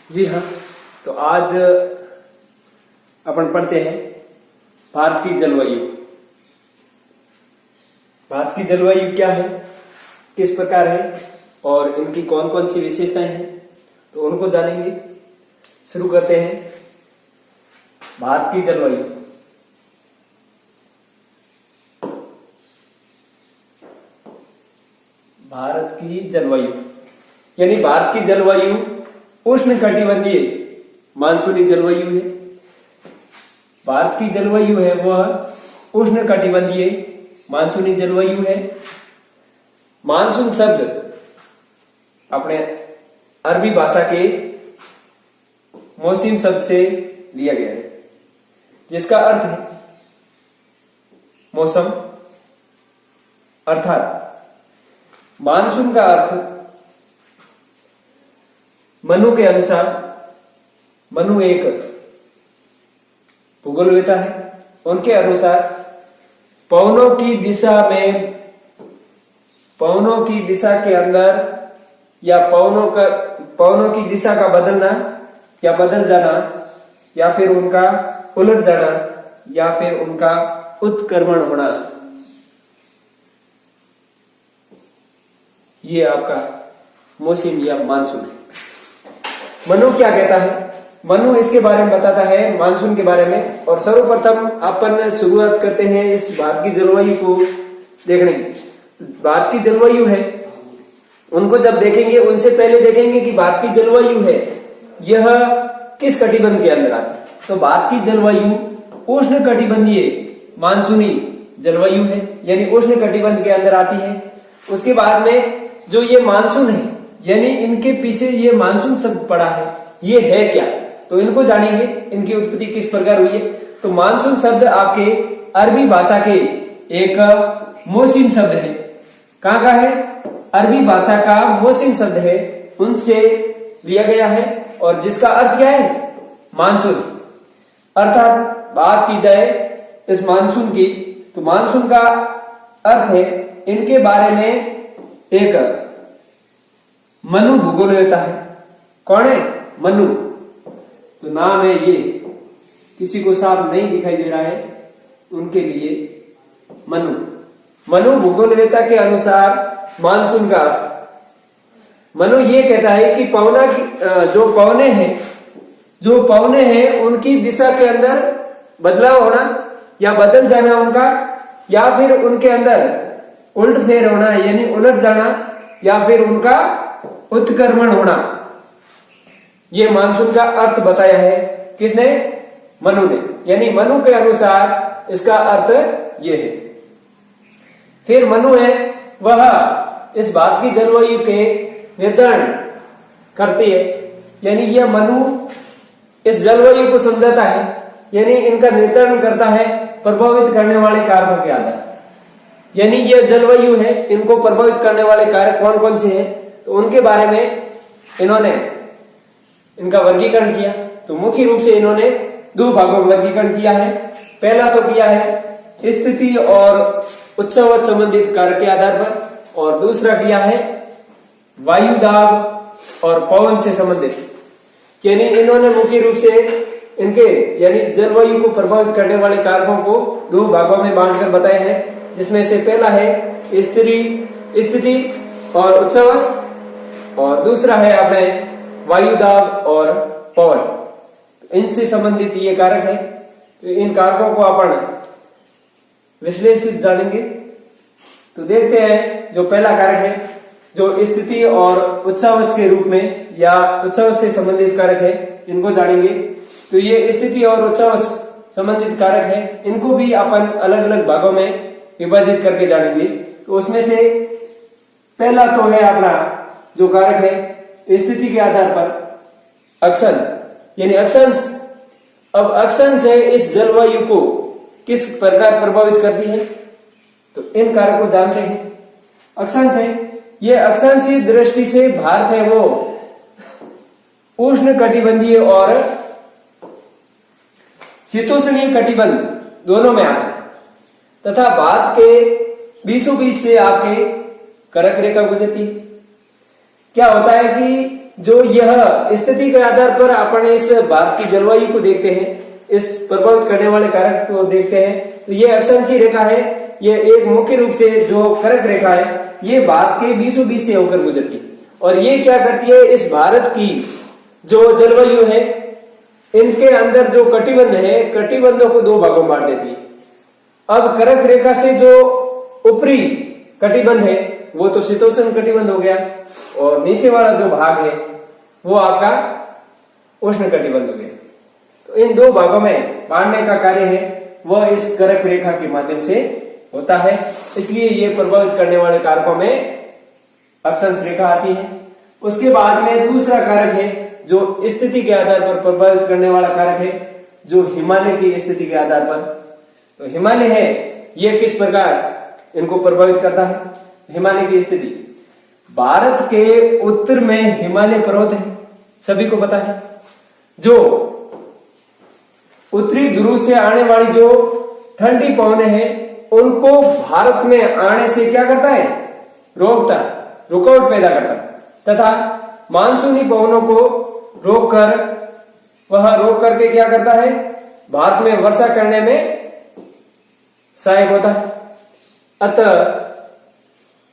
जी हाँ, तो आज अपन पढ़ते हैं भारत की जलवायु। भारत की जलवायु क्या है, किस प्रकार है और इनकी कौन कौन सी विशेषताएं हैं, तो उनको जानेंगे। शुरू करते हैं भारत की जलवायु। भारत की जलवायु यानी भारत की जलवायु उष्णकटिबंधीय मानसूनी जलवायु है। भारत की जलवायु है वह उष्णकटिबंधीय मानसूनी जलवायु है। मानसून शब्द अपने अरबी भाषा के मौसम शब्द से लिया गया है, जिसका अर्थ है मौसम। अर्थात मानसून का अर्थ मनु के अनुसार, मनु एक भूगोलवेता है, उनके अनुसार पवनों की दिशा के अंदर या पवनों की दिशा का बदलना या बदल जाना या फिर उनका उलट जाना या फिर उनका उत्क्रमण होना, ये आपका मौसम या मानसून है। मनु क्या कहता है? मनु इसके बारे में बताता है, मानसून के बारे में। और सर्वप्रथम अपन शुरुआत करते हैं इस भारत की जलवायु को देखने की। भारत की जलवायु है, उनको जब देखेंगे उनसे पहले देखेंगे कि भारत की जलवायु है यह किस कटिबंध के अंदर आती है। तो भारत की जलवायु उष्ण कटिबंधीय मानसूनी जलवायु है, यानी उष्ण कटिबंध के अंदर आती है। उसके बाद में जो ये मानसून है, यानी इनके पीछे ये मानसून शब्द पड़ा है, ये है क्या, तो इनको जानेंगे, इनकी उत्पत्ति किस प्रकार हुई है। तो मानसून शब्द आपके अरबी भाषा के एक मौसम शब्द है। कहां का है? अरबी भाषा का मौसम शब्द है, उनसे लिया गया है। और जिसका अर्थ क्या है? मानसून। अर्थात बात की जाए इस मानसून की, तो मानसून का अर्थ है इनके बारे में एक मनु भूगोलवेता है। कौन है? मनु। तो नाम है ये, किसी को साफ नहीं दिखाई दे रहा है, उनके लिए मनु भूगोलवेता के अनुसार मानसून का अर्थ, मनु ये कहता है कि जो पवने हैं उनकी दिशा के अंदर बदलाव होना या बदल जाना उनका, या फिर उनके अंदर उल्ट फेर होना यानी उलट जाना, या फिर उनका उत्क्रमण होना, ये मानसून का अर्थ बताया है। किसने? मनु ने। यानी मनु के अनुसार इसका अर्थ ये है। फिर मनु है वह इस भारत की जलवायु के निर्धारण करती है, यानी यह मनु इस जलवायु को समझाता है, यानी इनका निर्धारण करता है प्रभावित करने वाले कारकों के आधार। यानी यह जलवायु है, इनको प्रभावित करने वाले कारक कौन कौन से हैं, तो उनके बारे में इन्होंने इनका वर्गीकरण किया। तो मुख्य रूप से इन्होंने दो भागों में वर्गीकरण किया है। पहला तो किया है स्थिति और उत्सव संबंधित कारक के आधार पर, और दूसरा किया है वायु दाब और पवन से संबंधित। यानी इन्होंने मुख्य रूप से इनके यानी जलवायु को प्रभावित करने वाले कारकों को दो भागों में बांटकर बताए हैं, जिसमें से पहला है स्थिति और उत्सव, और दूसरा है अपने वायु दाब और पवन। इनसे संबंधित ये कारक है। तो इन कारकों को अपन विश्लेषित जानेंगे। तो देखते हैं, जो पहला कारक है जो स्थिति और उत्सव के रूप में या उत्सव से संबंधित कारक है, इनको जानेंगे। तो ये स्थिति और उत्सव संबंधित कारक है, इनको भी अपन अलग अलग भागों में विभाजित करके जानेंगे। तो उसमें से पहला तो है अपना जो कारक है स्थिति के आधार पर अक्षांश, यानी अक्षांश। अब अक्षांश है इस जलवायु को किस प्रकार प्रभावित करती है, तो इन कारक को जानते हैं। अक्षांश है, ये अक्षांशीय दृष्टि से भारत है वो उष्ण कटिबंधीय और शीतोष्णीय कटिबंध दोनों में आता है, तथा भारत के बीचों बीच से आपके कर्क रेखा गुजरती है। क्या होता है कि जो यह स्थिति के आधार पर अपन इस भारत की जलवायु को देखते हैं, इस प्रभावित करने वाले कारक को देखते हैं, तो ये अक्षांशीय रेखा है, ये एक मुख्य रूप से जो कर्क रेखा है, ये भारत के बीचों बीच से होकर गुजरती है। और ये क्या करती है, इस भारत की जो जलवायु है, इनके अंदर जो कटिबंध है, कटिबंधों को दो भागों में बांट देती है। अब कर्क रेखा से जो ऊपरी कटिबंध है वो तो शीतोष्ण कटिबंध हो गया, और नीचे वाला जो भाग है वो आपका उष्ण कटिबंध हो गया। तो इन दो भागों में बांटने का कार्य है वह इस कर्क रेखा के माध्यम से होता है, इसलिए ये प्रभावित करने वाले कारकों में अक्षांश रेखा आती है। उसके बाद में दूसरा कारक है जो स्थिति के आधार पर प्रभावित करने वाला कारक है, जो हिमालय की स्थिति के आधार पर। तो हिमालय है, ये किस प्रकार इनको प्रभावित करता है। हिमालय की स्थिति, भारत के उत्तर में हिमालय पर्वत है, सभी को पता है। जो उत्तरी ध्रुव से आने वाली जो ठंडी पवनें हैं उनको भारत में आने से क्या करता है, रोकता है, रुकावट पैदा करता है, तथा मानसूनी पवनों को रोक करके क्या करता है, भारत में वर्षा करने में सहायक होता है। अतः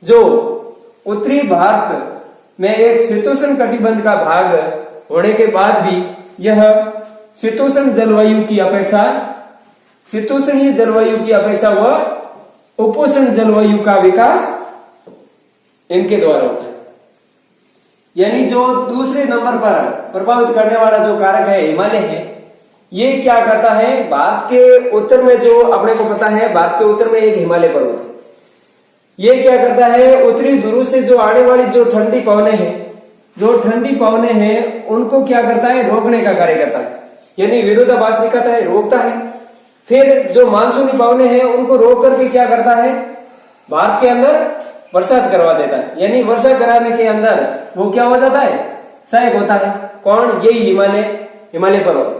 जो उत्तरी भारत में एक शीतोष्ण कटिबंध का भाग होने के बाद भी यह शीतोष्ण जलवायु की अपेक्षा, शीतोष्णीय जलवायु की अपेक्षा वह उपोष्ण जलवायु का विकास इनके द्वारा होता है। यानी जो दूसरे नंबर पर प्रभावित करने वाला जो कारक है हिमालय है, ये क्या करता है, भारत के उत्तर में जो अपने को पता है, भारत के उत्तर में एक हिमालय पर्वत है, ये क्या करता है, उत्तरी ध्रुव से जो आने वाली जो ठंडी पवनें हैं, जो ठंडी पवनें हैं उनको क्या करता है, रोकने का कार्य करता है, यानी विरोधाभास दिखाता है, रोकता है। फिर जो मानसूनी पवनें हैं उनको रोक करके क्या करता है, भारत के अंदर बरसात करवा देता है, यानी वर्षा कराने के अंदर वो क्या हो जाता है, सहायक होता है। कौन, यही हिमालय पर्वत।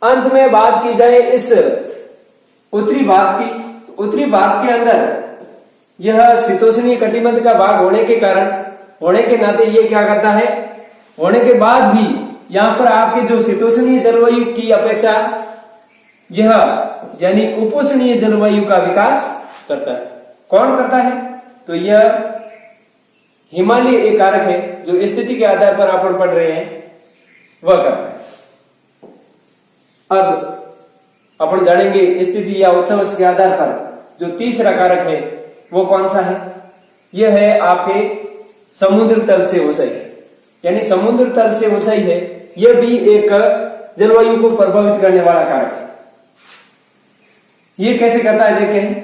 अंत में बात की जाए इस उत्तरी भारत की, उत्तरी भारत के अंदर यह शीतोष्णीय कटिबंध का भाग होने के कारण, होने के नाते ये क्या करता है, होने के बाद भी यहाँ पर आपके जो शीतोष्णीय जलवायु की अपेक्षा यह यानी उपोष्णीय जलवायु का विकास करता है। कौन करता है, तो यह हिमालय एक कारक है जो स्थिति के आधार पर अपन पढ़ रहे हैं, वह करता है। अब अपन जानेंगे स्थिति या उत्सव के आधार पर जो तीसरा कारक है वो कौन सा है। यह है आपके समुद्र तल से ऊंचाई, यानी समुद्र तल से ऊंचाई है, यह भी एक जलवायु को प्रभावित करने वाला कारक है। ये कैसे करता है, देखें।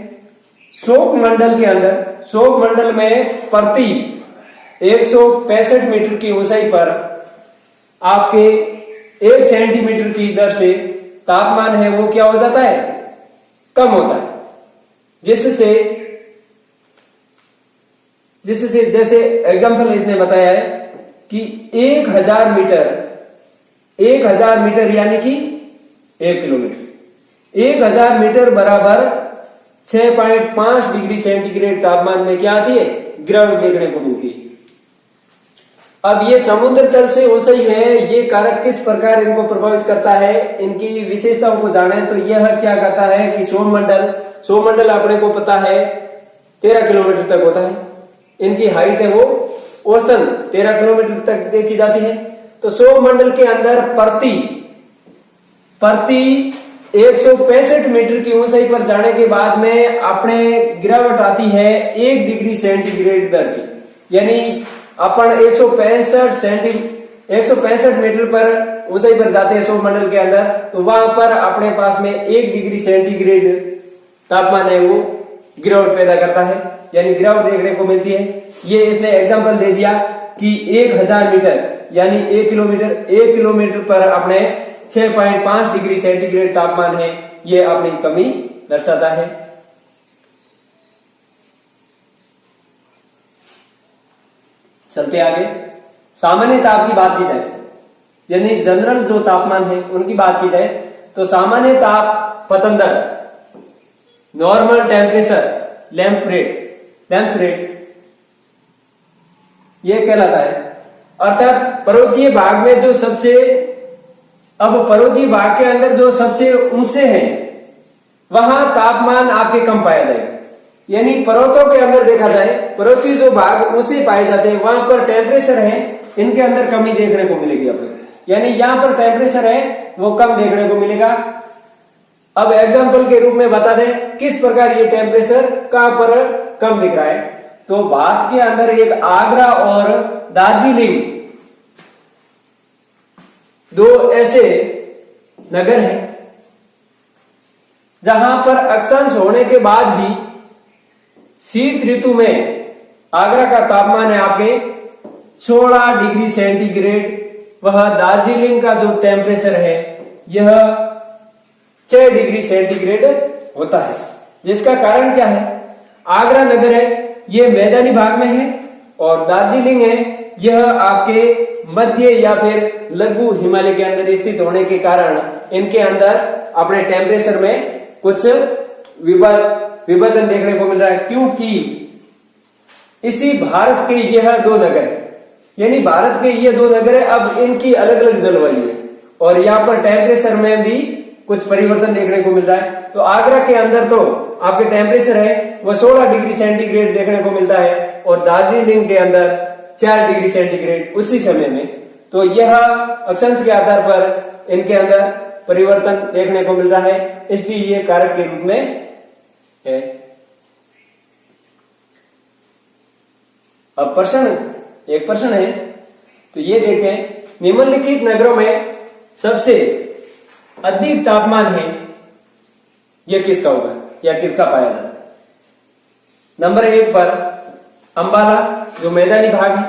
शोक मंडल के अंदर, शोक मंडल में प्रति 165 मीटर की ऊंचाई पर आपके 1 सेंटीमीटर की दर से तापमान है वो क्या हो जाता है, कम होता है, जिससे जैसे एग्जांपल इसने बताया है कि 1000 मीटर यानी कि 1 किलोमीटर, 1000 मीटर बराबर 6.5 डिग्री सेंटीग्रेड तापमान में क्या आती है, गिरावट देखने को मिलती है। अब ये समुद्र तल से ऊंचाई है, ये कारक किस प्रकार इनको प्रभावित करता है, इनकी विशेषताओं को जाने तो यह क्या करता है कि सौमंडल अपने को पता है 13 किलोमीटर तक होता है, इनकी हाइट है वो औसतन 13 किलोमीटर तक देखी जाती है। तो सौमंडल के अंदर प्रति 165 मीटर की ऊंचाई पर जाने के बाद में अपने गिरावट आती है 1 डिग्री सेंटीग्रेड दर की, यानी अपन 165 मीटर पर ऊंचाई पर जाते हैं सौरमंडल के अंदर, तो वहां पर अपने पास में 1 डिग्री सेंटीग्रेड तापमान है वो गिरावट पैदा करता है, यानी गिरावट देखने को मिलती है। ये इसने एग्जांपल दे दिया कि 1000 मीटर यानी 1 किलोमीटर पर अपने 6.5 डिग्री सेंटीग्रेड तापमान है, ये अपनी कमी दर्शाता है। चलते आगे, सामान्य ताप की बात की जाए, यानी जनरल जो तापमान है उनकी बात की जाए तो सामान्य ताप पतन दर, नॉर्मल टेम्परेचर लैंप्स रेट ये कहलाता है। अर्थात पर्वतीय भाग में जो सबसे, अब पर्वतीय भाग के अंदर जो सबसे ऊंचे हैं वहां तापमान आपके कम पाया जाएगा। यानी पर्वतों के अंदर देखा जाए, पर्वतीय जो भाग ऊंचे पाए जाते हैं वहां पर टेम्परेचर है इनके अंदर कमी देखने को मिलेगी आपको। यानी यहां पर टेम्परेचर है वो कम देखने को मिलेगा। अब एग्जांपल के रूप में बता दें किस प्रकार ये टेम्परेचर कहां पर कम दिख रहा है। तो भारत के अंदर एक आगरा और दार्जिलिंग दो ऐसे नगर हैं जहां पर अक्षांश होने के बाद भी शीत ऋतु में आगरा का तापमान है आपके 16 डिग्री सेंटीग्रेड, वह दार्जिलिंग का जो टेम्परेचर है यह 6 डिग्री सेंटीग्रेड होता है। जिसका कारण क्या है, आगरा नगर है ये मैदानी भाग में है और दार्जिलिंग है यह आपके मध्य या फिर लघु हिमालय के अंदर स्थित होने के कारण इनके अंदर अपने टेम्परेचर में कुछ विभाजन देखने को मिल रहा है। क्योंकि इसी भारत के यह दो नगर है, यानी भारत के ये दो नगर है, अब इनकी अलग अलग जलवायु है और यहाँ पर टेम्परेचर में भी कुछ परिवर्तन देखने को मिल रहा है। तो आगरा के अंदर तो आपके टेम्परेचर है वह 16 डिग्री सेंटीग्रेड देखने को मिलता है और दार्जिलिंग के अंदर 4 डिग्री सेंटीग्रेड उसी समय में। तो यह अक्षांश के आधार पर इनके अंदर परिवर्तन देखने को मिल रहा है, इसलिए ये कारक के रूप में है। अब एक प्रश्न है, तो ये देखें निम्नलिखित नगरों में सबसे अधिक तापमान है यह किसका होगा या किसका पाया जाता है। नंबर 1 पर अंबाला जो मैदानी भाग है,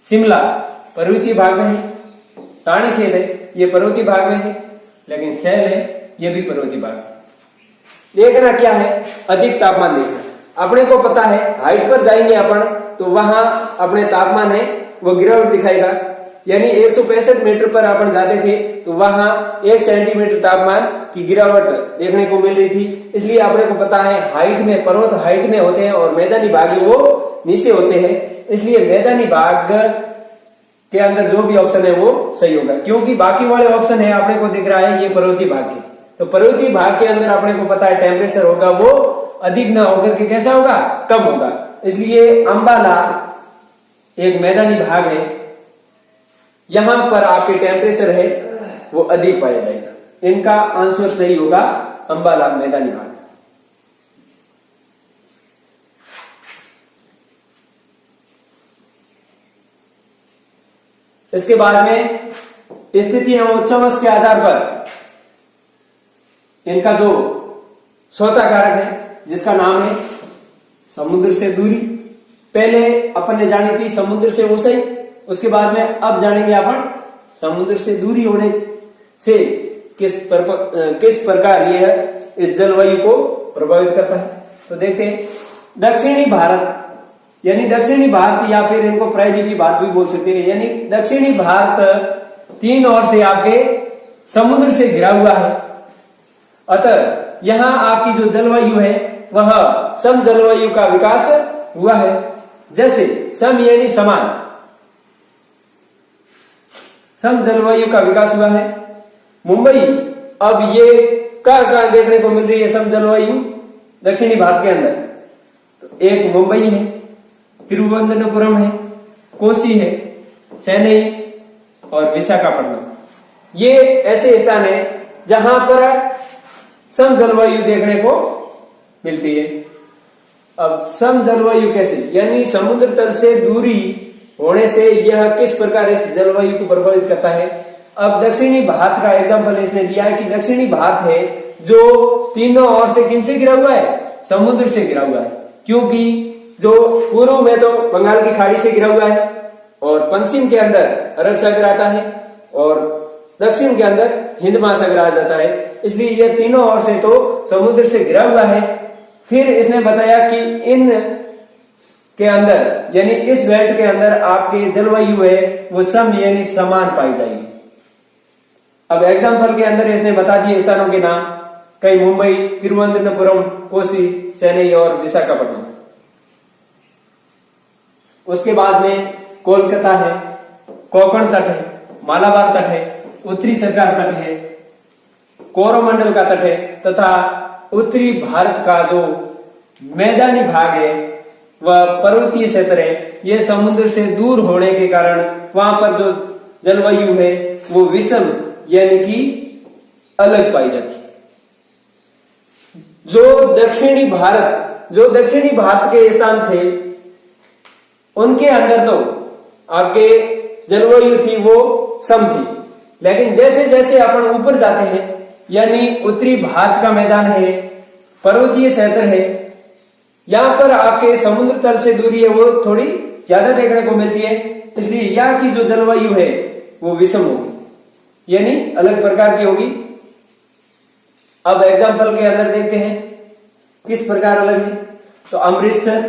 शिमला पर्वतीय भाग में है, रानीखेत है ये पर्वतीय भाग में है, लेकिन सैल है ये भी पर्वतीय भाग। देखना क्या है, अधिक तापमान देखना। अपने को पता है हाइट पर जाएंगे अपन तो वहां अपने तापमान है वो गिरावट दिखाएगा। यानी 165 मीटर पर अपन जाते थे तो वहां 1 सेंटीमीटर तापमान की गिरावट देखने को मिल रही थी। इसलिए अपने को पता है हाइट में, पर्वत हाइट में होते हैं और मैदानी भाग वो नीचे होते हैं। इसलिए मैदानी भाग के अंदर जो भी ऑप्शन है वो सही होगा, क्योंकि बाकी वाले ऑप्शन है अपने को दिख रहा है ये पर्वतीय भाग के। तो पर्वतीय भाग के अंदर अपने को पता है टेम्परेचर होगा वो अधिक ना होकर के कैसा होगा, कम होगा। इसलिए अंबाला एक मैदानी भाग है, यहां पर आपके टेम्परेचर है वो अधिक पाया जाएगा। इनका आंसर सही होगा अंबाला मैदानी भाग। इसके बाद में स्थिति है उच्चावश के आधार पर इनका जो चौथा कारक है जिसका नाम है समुद्र से दूरी। पहले अपन ने जानी थी समुद्र से ऊंचाई, उसके बाद में अब जानेंगे अपन समुद्र से दूरी होने से किस प्रकार यह इस जलवायु को प्रभावित करता है। तो देखते हैं दक्षिणी भारत, यानी दक्षिणी भारत या फिर इनको प्रायद्वीपीय भारत भी बोल सकते हैं। यानी दक्षिणी भारत 3 ओर से आपके समुद्र से घिरा हुआ है, अतः यहां आपकी जो जलवायु है वह सम जलवायु का विकास हुआ है। जैसे सम यानी समान, सम जलवायु का विकास हुआ है। मुंबई अब ये कहां देखने को मिल रही है सम जलवायु दक्षिणी भारत के अंदर, तो एक मुंबई है, तिरुवनंतपुरम है, कोसी है, चेन्नई और विशाखापट्टनम। ये ऐसे स्थान है जहां पर सम जलवायु देखने को मिलती है। अब सम जलवायु कैसे, यानी समुद्र तल से दूरी होने से यह किस प्रकार इस जलवायु को प्रभावित करता है। अब दक्षिणी भारत का एग्जांपल इसने दिया है कि दक्षिणी भारत है जो तीनों ओर से किन से घिरा हुआ है, समुद्र से घिरा हुआ है। क्योंकि जो पूर्व में तो बंगाल की खाड़ी से घिरा हुआ है और पश्चिम के अंदर अरब सागर आता है और दक्षिण के अंदर हिंद महासागर आ जाता है। इसलिए यह तीनों ओर से तो समुद्र से घिरा हुआ है। फिर इसने बताया कि इन के अंदर यानी इस बेल्ट के अंदर आपके जलवायु है वो सम यानी समान पाई जाएगी। अब एग्जाम्पल के अंदर इसने बता दिए स्थानों के नाम, कई मुंबई, तिरुवनंतपुरम, कोसी, चेन्नई और विशाखापट्टनम। उसके बाद में कोलकाता है, कोंकण तट है, मालाबार तट है, उत्तरी सरकार तट है, कोरोमंडल का तट है तथा उत्तरी भारत का जो मैदानी भाग है वह पर्वतीय क्षेत्र है। यह समुद्र से दूर होने के कारण वहां पर जो जलवायु है वो विषम यानी कि अलग पाई जाती है। जो दक्षिणी भारत के स्थान थे उनके अंदर तो आपके जलवायु थी वो सम थी, लेकिन जैसे जैसे अपन ऊपर जाते हैं यानी उत्तरी भारत का मैदान है, पर्वतीय क्षेत्र है, यहां पर आपके समुद्र तल से दूरी है वो थोड़ी ज्यादा देखने को मिलती है, इसलिए यहाँ की जो जलवायु है वो विषम होगी यानी अलग प्रकार की होगी। अब एग्जाम्पल के अंदर देखते हैं किस प्रकार अलग है। तो अमृतसर,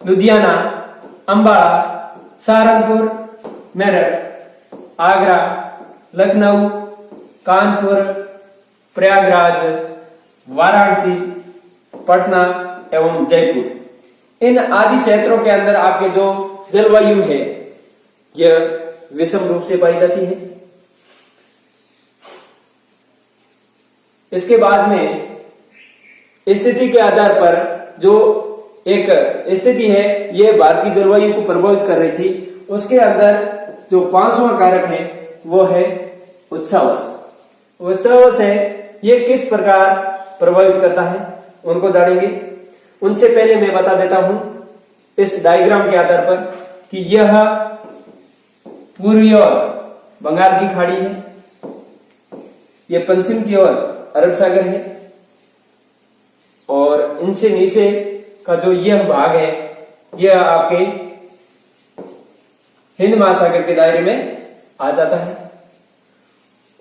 लुधियाना, अंबाला, सहारनपुर, मेरठ, आगरा, लखनऊ, कानपुर, प्रयागराज, वाराणसी, पटना एवं जयपुर, इन आदि क्षेत्रों के अंदर आपके जो जलवायु है यह विषम रूप से पाई जाती है। इसके बाद में स्थिति के आधार पर जो एक स्थिति है यह भारत की जलवायु को प्रभावित कर रही थी, उसके अंदर जो 5वां कारक है वो है उच्चावस। उच्चावस है ये किस प्रकार प्रभावित करता है उनको जानेंगे। उनसे पहले मैं बता देता हूं इस डायग्राम के आधार पर कि यह पूर्वी ओर बंगाल की खाड़ी है, यह पश्चिम की ओर अरब सागर है और इनसे नीचे का जो यह भाग है यह आपके हिंद महासागर के दायरे में आ जाता है।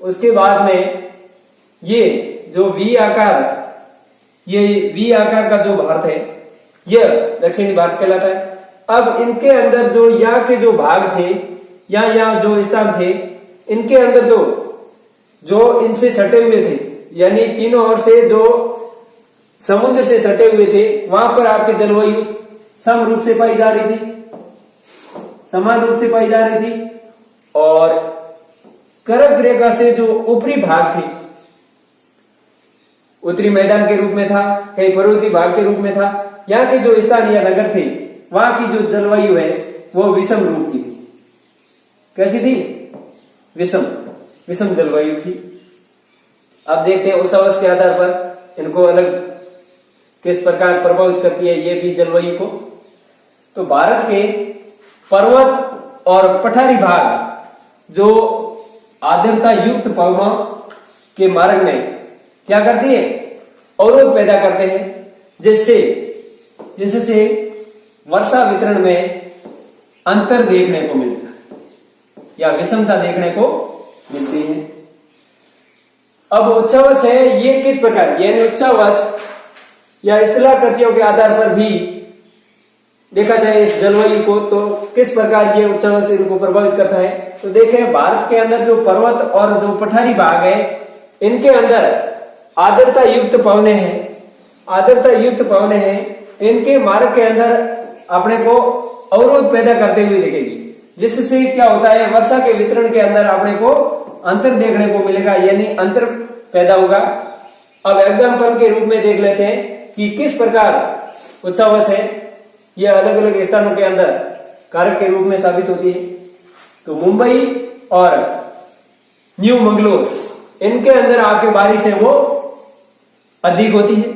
उसके बाद में ये जो वी आकार का जो भारत है यह दक्षिणी भारत कहलाता है। अब इनके अंदर जो यहाँ के जो भाग थे या यहाँ जो स्थान थे इनके अंदर तो जो इनसे सटे हुए थे यानी तीनों ओर से जो समुद्र से सटे हुए थे वहां पर आपकी जलवायु सम रूप से पाई जा रही थी, समान रूप से पाई जा रही थी। और कर्क रेखा से जो ऊपरी भाग थे उत्तरी मैदान के रूप में था, कहीं पर्वतीय भाग के रूप में था, यहाँ के जो स्थान या नगर थे वहां की जो जलवायु है वो विषम रूप की थी। कैसी थी? विषम जलवायु थी। अब देखते हैं उस अवस्था के आधार पर इनको अलग किस प्रकार प्रभावित करती है ये भी जलवायु को। तो भारत के पर्वत और पठारी भाग जो आर्द्रता युक्त पवनों के मार्ग में क्या करती है? अवरोध पैदा करते हैं, जिससे वर्षा वितरण में अंतर देखने को मिलता है या विषमता देखने को मिलती है। अब उच्चावस है ये किस प्रकार, यानी उच्चावस या स्थलाकृतियों के आधार पर भी देखा जाए इस जलवायु को तो किस प्रकार ये उच्चावस इनको प्रभावित करता है। तो देखें भारत के अंदर जो पर्वत और जो पठारी भाग है इनके अंदर आर्द्रता युक्त पवने हैं, इनके मार्ग के अंदर अपने को अवरोध पैदा करते हुए दिखेगी, जिससे क्या होता है वर्षा के वितरण के अंदर अपने को अंतर देखने को मिलेगा यानी अंतर पैदा होगा। अब एग्जाम्पल के रूप में देख लेते हैं कि किस प्रकार उच्चावस है यह अलग अलग स्थानों के अंदर कारक के रूप में साबित होती है। तो मुंबई और न्यू मंगलोर इनके अंदर आपकी बारिश है वो अधिक होती है।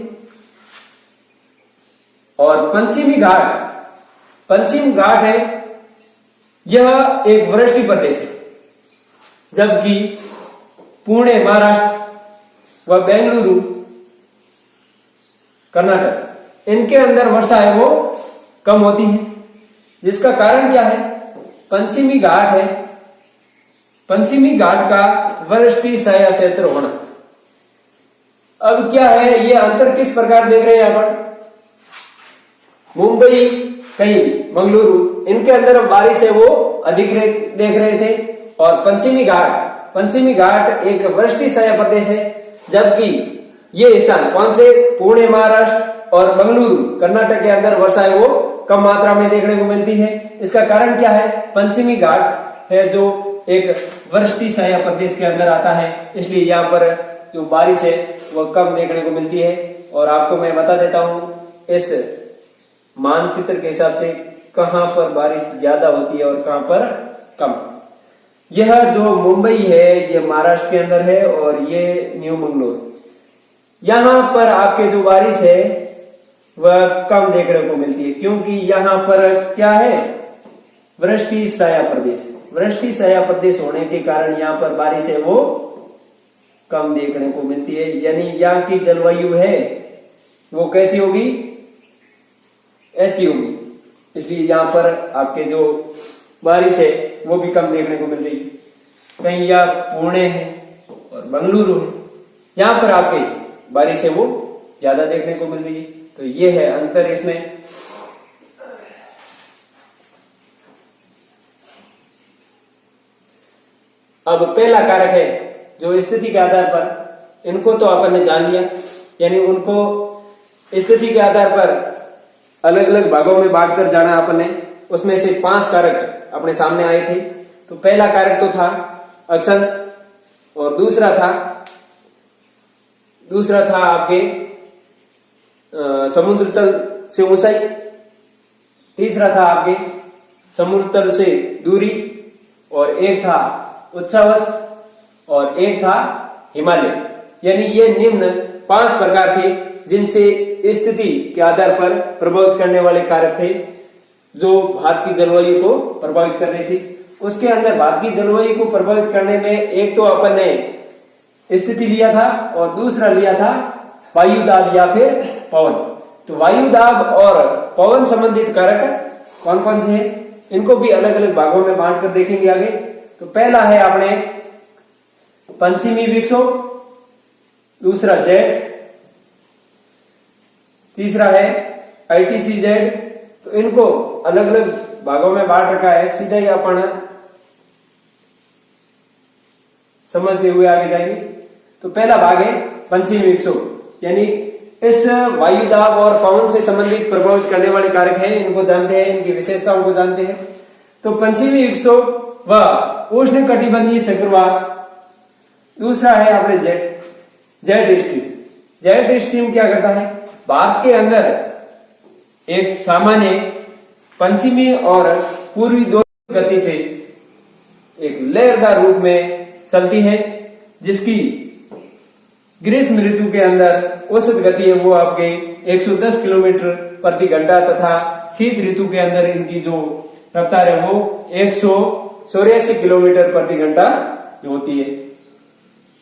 और पश्चिम घाट है यह एक वृष्टि प्रदेश है, जबकि पुणे महाराष्ट्र व बेंगलुरु कर्नाटक इनके अंदर वर्षा है वो कम होती है। जिसका कारण क्या है? पश्चिमी घाट है, पश्चिमी घाट का वृष्टि सहायक क्षेत्र होना। अब क्या है ये अंतर किस प्रकार देख रहे हैं यहां पर? मुंबई कहीं मंगलुरु इनके अंदर बारिश है वो अधिक देख रहे थे और पश्चिमी घाट एक वृष्टि सहायक प्रदेश है, जबकि ये स्थान कौन से पुणे महाराष्ट्र और बेंगलुरु कर्नाटक के अंदर वर्षा है वो कम मात्रा में देखने को मिलती है। इसका कारण क्या है? पश्चिमी घाट है जो एक वृष्टि छाया प्रदेश के अंदर आता है, इसलिए यहाँ पर जो बारिश है वह कम देखने को मिलती है। और आपको मैं बता देता हूं इस मानचित्र के हिसाब से कहां पर बारिश ज्यादा होती है और कहां पर कम। यह जो मुंबई है ये महाराष्ट्र के अंदर है और ये न्यू मंगलोर, यहां पर आपके जो बारिश है वह कम देखने को मिलती है, क्योंकि यहां पर क्या है? वृष्टि छाया प्रदेश। वृष्टि छाया प्रदेश होने के कारण यहाँ पर बारिश है वो कम देखने को मिलती है। यानी यहाँ की जलवायु है वो कैसी होगी? ऐसी होगी, इसलिए यहाँ पर आपके जो बारिश है वो भी कम देखने को मिल रही है। कहीं या पुणे है और बेंगलुरु है, यहाँ पर आपके बारिश है वो ज्यादा देखने को मिल रही है। तो ये है अंतर इसमें। अब पहला कारक है जो स्थिति के आधार पर, इनको तो अपन ने जान लिया, यानी उनको स्थिति के आधार पर अलग अलग भागों में बांटकर जाना अपन ने। उसमें से 5 कारक अपने सामने आए थे। तो पहला कारक तो था अक्षांश, और दूसरा था आपके समुद्र तल से ऊंचाई, तीसरा था आपके समुद्र तल से दूरी, और एक था उच्चावश, और एक था हिमालय। यानी ये निम्न 5 प्रकार थे जिनसे स्थिति के आधार पर प्रभावित करने वाले कारक थे जो भारत की जलवायु को प्रभावित कर रहे थे। उसके अंदर भारत की जलवायु को प्रभावित करने में एक तो अपन ने स्थिति लिया था और दूसरा लिया था वायु दाब या फिर पवन। तो वायु दाब और पवन संबंधित कारक कौन कौन से हैं, इनको भी अलग अलग भागों में बांट कर देखेंगे आगे। तो पहला है अपने पश्चिमी विक्षोभ, दूसरा जेट, तीसरा है ITC-Z। तो इनको अलग अलग भागों में बांट रखा है, सीधा ही अपन समझते हुए आगे जाएंगे। तो पहला भाग है पश्चिमी विक्षोभ, यानी इस वायु दाब और पवन से संबंधित प्रभावित करने वाले कारक हैं, इनको जानते हैं, इनकी विशेषताओं को जानते हैं। तो पश्चिमी विक्षोभ व उष्ण कटिबंधीय चक्रवात, दूसरा है अपने जेट स्ट्रीम। जेट स्ट्रीम क्या करता है? भारत के अंदर एक सामान्य पश्चिमी और पूर्वी दोनों गति से एक लहरदार रूप में चलती है, जिसकी ग्रीष्म ऋतु के अंदर औसत गति है वो आपके 110 किलोमीटर प्रति घंटा, तथा शीत ऋतु के अंदर इनकी जो रफ्तार है वो 184 किलोमीटर प्रति घंटा होती है।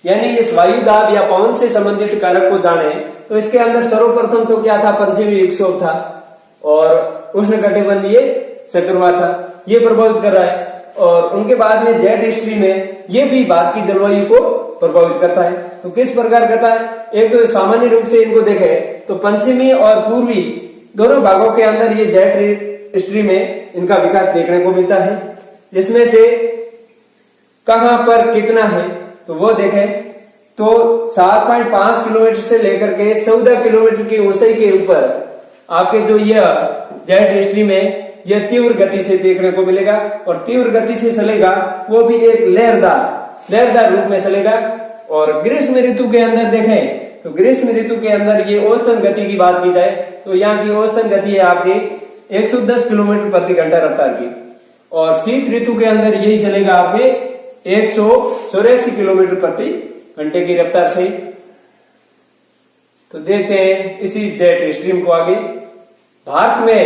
यानी इस वायु दाब या पवन से संबंधित कारक को जाने तो इसके अंदर सर्वप्रथम तो क्या था? पश्चिमी विक्षोभ था और उष्णकटिबंधीय चक्रवात था, ये प्रभावित कर रहा है। और उनके बाद में जेट स्ट्रीम है, ये भी भारत की जलवायु को प्रभावित करता है। तो किस प्रकार करता है? एक तो सामान्य रूप से इनको देखे तो पश्चिमी और पूर्वी दोनों भागों के अंदर ये जेट स्ट्रीम में इनका विकास देखने को मिलता है। इसमें से कहां पर कितना है तो वो देखें तो 7.5 किलोमीटर से लेकर के 14 किलोमीटर की ऊंचाई के ऊपर आपके जो यह जेट स्ट्रीम है यह तीव्र गति से देखने को मिलेगा, और तीव्र गति से चलेगा वो भी एक लहरदार रूप में चलेगा। और ग्रीष्म ऋतु के अंदर देखें तो ग्रीष्म ऋतु के अंदर ये औसतन गति की बात की जाए तो यहाँ की औसतन गति है आपकी 110 किलोमीटर प्रति घंटा रफ्तार की, और शीत ऋतु के अंदर यही चलेगा आपके 184 किलोमीटर प्रति घंटे की रफ्तार से। तो देखते हैं इसी जेट स्ट्रीम को आगे। भारत में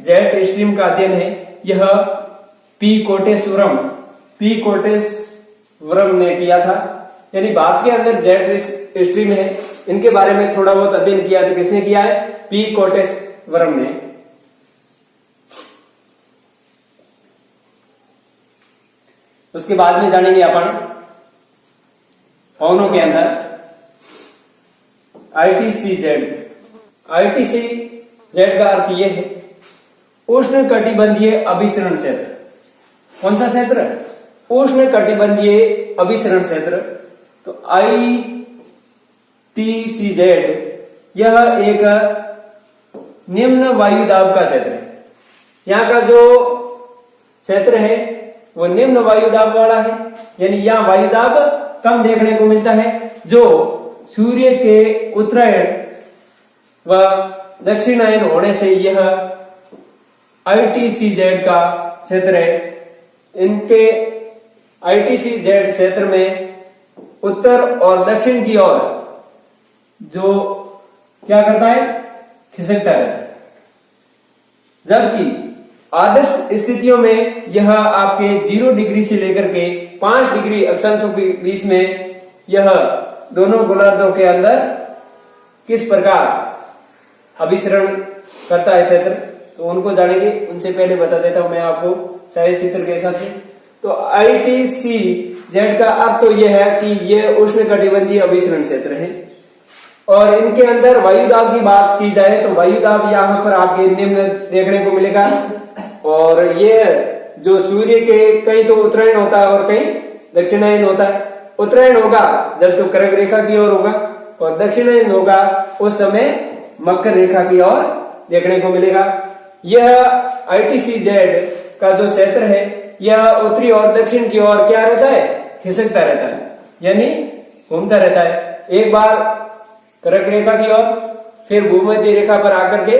जेट स्ट्रीम का अध्ययन है यह पी कोटेश्वरम ने किया था। यानी भारत के अंदर जेट स्ट्रीम है, इनके बारे में थोड़ा बहुत अध्ययन किया तो किसने किया है? पी कोटेश्वरम ने। उसके बाद में जानेंगे अपन पवनों के अंदर ITC-Z का अर्थ यह है उष्ण कटिबंधीय अभिसरण क्षेत्र। कौन सा क्षेत्र? उष्ण कटिबंधीय अभिसरण क्षेत्र। तो ITC-Z यह एक निम्न वायु दाब का क्षेत्र है। यहाँ का जो क्षेत्र है वो निम्न वायुदाब वाला है, यानी यहाँ वायुदाब कम देखने को मिलता है, जो सूर्य के उत्तरायण व दक्षिणायन होने से यह ITCZ का क्षेत्र है। इनके ITCZ क्षेत्र में उत्तर और दक्षिण की ओर जो क्या करता है, खिसकता रहता है, जबकि आदर्श स्थितियों में यह आपके 0 डिग्री से लेकर के 5 डिग्री अक्षांशों के बीच में यह दोनों गोलार्धों के अंदर किस प्रकार अभिसरण करता है क्षेत्र, तो उनको जानेंगे। उनसे पहले बता देता हूं मैं आपको सारे चित्र के हिसाब से। तो ITCZ का अर्थ तो यह है कि यह उष्णकटिबंधीय अभिसरण क्षेत्र है, और इनके अंदर वायुदाब की बात की जाए तो वायुदाब यहाँ पर आपके निम्न देखने को मिलेगा, और ये जो सूर्य के कहीं तो उत्तरायण होता है और कहीं दक्षिणायन होता है। उत्तरायण होगा जब तो कर्क रेखा की ओर होगा, और दक्षिणायन होगा उस समय मकर रेखा की ओर देखने को मिलेगा। यह ITCZ का जो क्षेत्र है यह उत्तरी और दक्षिण की ओर क्या रहता है, खिसकता रहता है, यानी घूमता रहता है। एक बार कर्क रेखा की ओर, फिर भूमध्य रेखा पर आकर के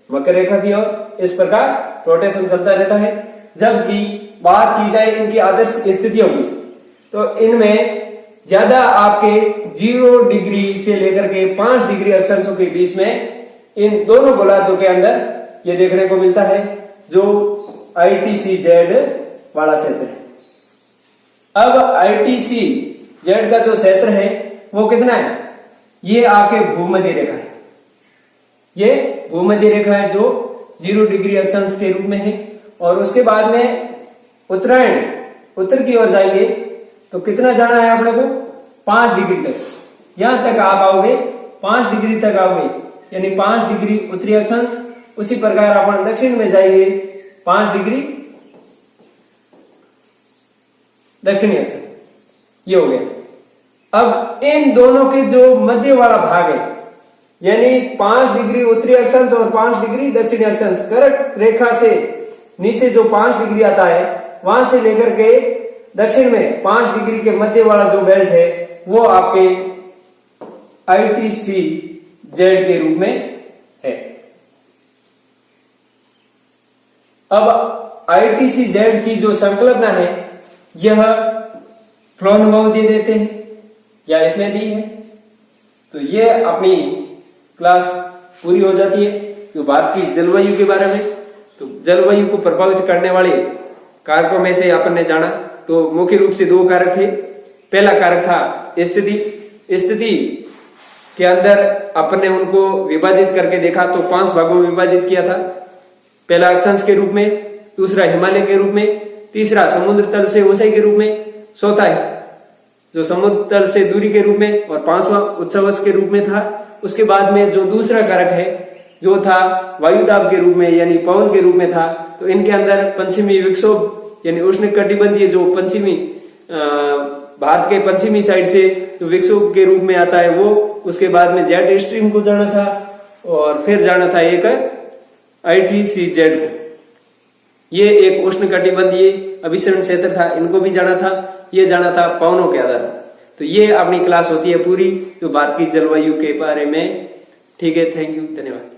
मकर रेखा की ओर, इस प्रकार रोटेशन चलता रहता है। जबकि बात की जाए इनकी आदर्श स्थितियों की, तो इनमें ज्यादा आपके 0 डिग्री से लेकर के 5 डिग्री अक्षांशों के बीच में इन दोनों गोलार्धों के अंदर ये देखने को मिलता है, जो ITCZ वाला क्षेत्र है। अब ITCZ का जो क्षेत्र है वो कितना है, ये आपके भूमध्य रेखा है, ये भूमध्य रेखा है जो 0 डिग्री अक्षांश के रूप में है। और उसके बाद में उत्तरायण उत्तर की ओर जाएंगे तो कितना जाना है आपने को, 5 डिग्री तक, यहां तक आप आओगे, 5 डिग्री तक आओगे, यानी 5 डिग्री उत्तरी अक्षांश। उसी प्रकार अपन दक्षिण में जाएंगे 5 डिग्री दक्षिणी अक्षांश, ये हो गया। अब इन दोनों के जो मध्य वाला भाग है, यानी 5 डिग्री उत्तरी अक्षांश और 5 डिग्री दक्षिणी अक्षांश, कर्क रेखा से नीचे जो 5 डिग्री आता है वहां से लेकर के दक्षिण में 5 डिग्री के मध्य वाला जो बेल्ट है वो आपके ITCZ के रूप में है। अब ITCZ की जो संकल्पना है यह फ्लोनबाउ दे देते हैं या इसने दी है, तो ये अपनी क्लास पूरी हो जाती है। तो बात की जलवायु के बारे में, तो जलवायु को प्रभावित करने वाले कारकों में से अपन ने जाना तो मुख्य रूप से 2 कारक थे। पहला कारक था स्थिति। स्थिति के अंदर अपन ने उनको विभाजित करके देखा तो 5 भागों में विभाजित किया था। पहला अक्षांश के रूप में, दूसरा हिमालय के रूप में, तीसरा समुद्र तल से ऊंचाई के रूप में, चौथा है जो समुद्र तल से दूरी के रूप में, और 5वां उच्चावच के रूप में था। उसके बाद में जो दूसरा कारक है जो था वायुदाब के रूप में यानी पवन के रूप में था। तो इनके अंदर पश्चिमी विक्षोभ यानी उष्णकटिबंधीय जो पश्चिमी भारत के पश्चिमी साइड से जो विक्षोभ के रूप में आता है वो, उसके बाद में जेट स्ट्रीम को जाना था, और फिर जाना था एक ITCZ को। ये एक उष्णकटिबंधीय अभिसरण क्षेत्र था, इनको भी जाना था। ये जाना था पवनों के आधार। तो ये अपनी क्लास होती है पूरी जो भारत की जलवायु के बारे में। ठीक है, थैंक यू, धन्यवाद।